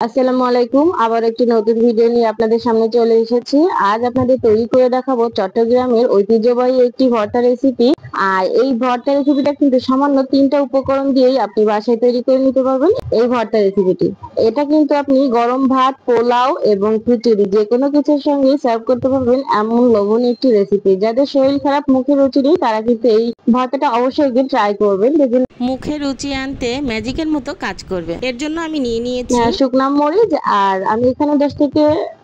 আসসালামু আলাইকুম। আবার একটি নতুন ভিডিও নিয়ে আপনাদের সামনে চলে এসেছি। আজ আপনাদের তৈরি করে দেখাবো চট্টগ্রামের ঐতিহ্যবাহী একটি ভর্তা রেসিপি। আর এই ভর্তা রেসিপিটা কিন্তু সামান্য 3টা উপকরণ দিয়েই আপনি বাসায় তৈরি করে নিতে পারবেন এই ভর্তা রেসিপিটি। এটা কিন্তু আপনি গরম ভাত, পোলাও এবং খিচুড়ি যেকোনো কিছুর সঙ্গে সার্ভ করতে পারবেন এমন লবণীয় একটি রেসিপি। যাদের শরীর খারাপ, মুখের রুচি নেই, তারা কিন্তু এই ভর্তাটা অবশ্যই একদিন ট্রাই করবেন। দেখুন মুখে রুচি আনতে ম্যাজিকের মতো কাজ করবে। এর জন্য আমি নিয়ে নিয়েছি শুকনা মরিচ, আর আমি এখানে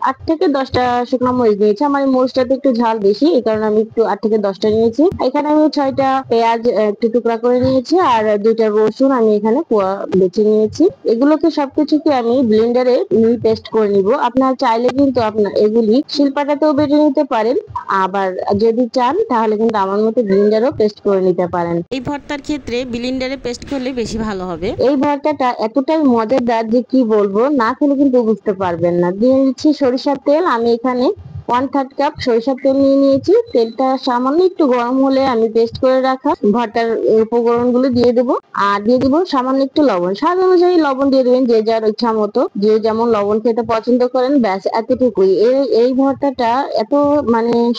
8 থেকে 10টা শুকনা মরিচ নিয়েছি। আমার এই মরিচটাতে একটু ঝাল বেশি, এই কারণে আমি একটু 8 থেকে 10টা নিয়েছি। এখানে আমি 6টা পেঁয়াজ একটু টুকরা করে নিয়েছি, আর 2টা রসুন আমি এখানে কোয়া বেছে নিয়েছি। এগুলোকে সবকিছুকে আমি ব্লেন্ডারে মিহি পেস্ট করে নিব। আপনারা চাইলে কিন্তু আপনার এগুলি শিলপাটাতেও বেটে নিতে পারেন, আবার যদি চান তাহলে কিন্তু আমার মতো ব্লেন্ডারও পেস্ট করে নিতে পারেন। এই ভর্তার ক্ষেত্রে ব্লেন্ডারে পেস্ট করলে বেশি ভালো হবে। এই ভর্তাটা এতটাই মজাদার যে কি বলবো, না খেলে কিন্তু বুঝতে পারবেন না। দিয়ে দিচ্ছি সরিষার তেল। আমি এখানে 1/3 কাপ সরিষার তেল নিয়ে নিয়েছি। তেলটা সামান্য একটু গরম হলে আমি পেস্ট করে রাখা ভর্তার উপকরণগুলো দিয়ে দেবো, আর দিয়ে দিব সামান্য একটু লবণ। স্বাদ অনুযায়ী লবণ দিয়ে দেবেন, যে যার ইচ্ছা মতো, যে যেমন লবণ খেতে পছন্দ করেন। ব্যাস এতটুকুই। এই ভর্তাটা এত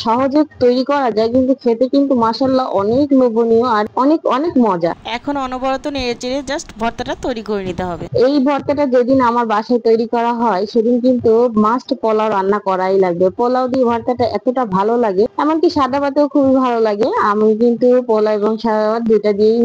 সহজে তৈরি করা যায়, কিন্তু খেতে কিন্তু মাশাআল্লাহ অনেক লোভনীয় আর অনেক অনেক মজা। এখন অনবরত নেড়েচেড়ে জাস্ট ভর্তাটা তৈরি করে নিতে হবে। এই ভর্তাটা যেদিন আমার বাসায় তৈরি করা হয়, সেদিন কিন্তু মাস্ট পোলাও রান্না করাই লাগবে। পোলাও দিয়ে ভর্তাটা এতটা ভালো লাগে, এমনকি সাদা ভাতেও খুবই ভালো লাগে। আমি কিন্তু পোলাও এবং সাদা ভাত দুইটা দিয়েই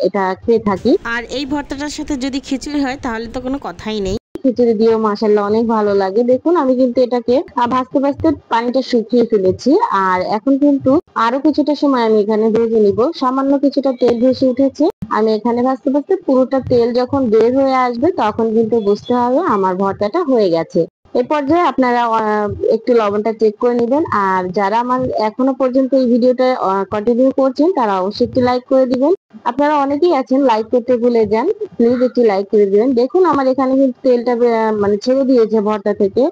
এটা খেয়ে থাকি। আর এই ভর্তাটার সাথে যদি খিচুড়ি হয় তাহলে তো কোনো কথাই নেই। খিচুড়ি দিয়েও মাশাআল্লাহ অনেক ভালো লাগে। দেখুন আমি কিন্তু এটাকে ভাজতে ভাজতে পানিটা শুকিয়ে ফেলেছি। আর এখন কিন্তু আরো কিছুটা সময় আমি এখানে ভেজে নিব। সামান্য কিছুটা তেল ভেসে উঠেছে। আমি এখানে ভাজতে ভাজতে পুরোটা তেল যখন বের হয়ে আসবে, তখন কিন্তু বুঝতে হবে আমার ভর্তাটা হয়ে গেছে। এই পর্যায়ে আপনারা একটু লবণটা চেক করে নেবেন। আর যারা আমার এখনো পর্যন্ত এই ভিডিওটা কন্টিনিউ করছেন, তারা অবশ্যই একটি লাইক করে দিবেন। আপনারা অনেকেই আছেন লাইক করতে ভুলে যান, প্লিজ একটি লাইক করে দিবেন। দেখুন আমার এখানে কিন্তু তেলটা ছেড়ে দিয়েছে ভর্তা থেকে।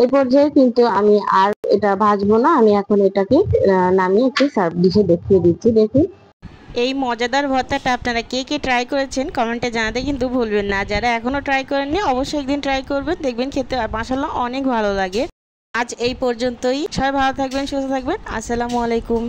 এই পর্যায়ে কিন্তু আমি আর এটা ভাজবো না। আমি এখন এটাকে নামিয়ে একটি সার্ভ ডিশে দেখিয়ে দিচ্ছি। দেখুন এই মজাদার ভর্তাটা আপনারা কে কে ট্রাই করেছেন কমেন্টে জানাতে কিন্তু ভুলবেন না। যারা এখনো ট্রাই করেননি অবশ্যই একদিন ট্রাই করবেন, দেখবেন খেতে মাশাআল্লাহ অনেক ভালো লাগে। আজ এই পর্যন্তই। সবাই ভালো থাকবেন, সুস্থ থাকবেন। আসসালামু আলাইকুম।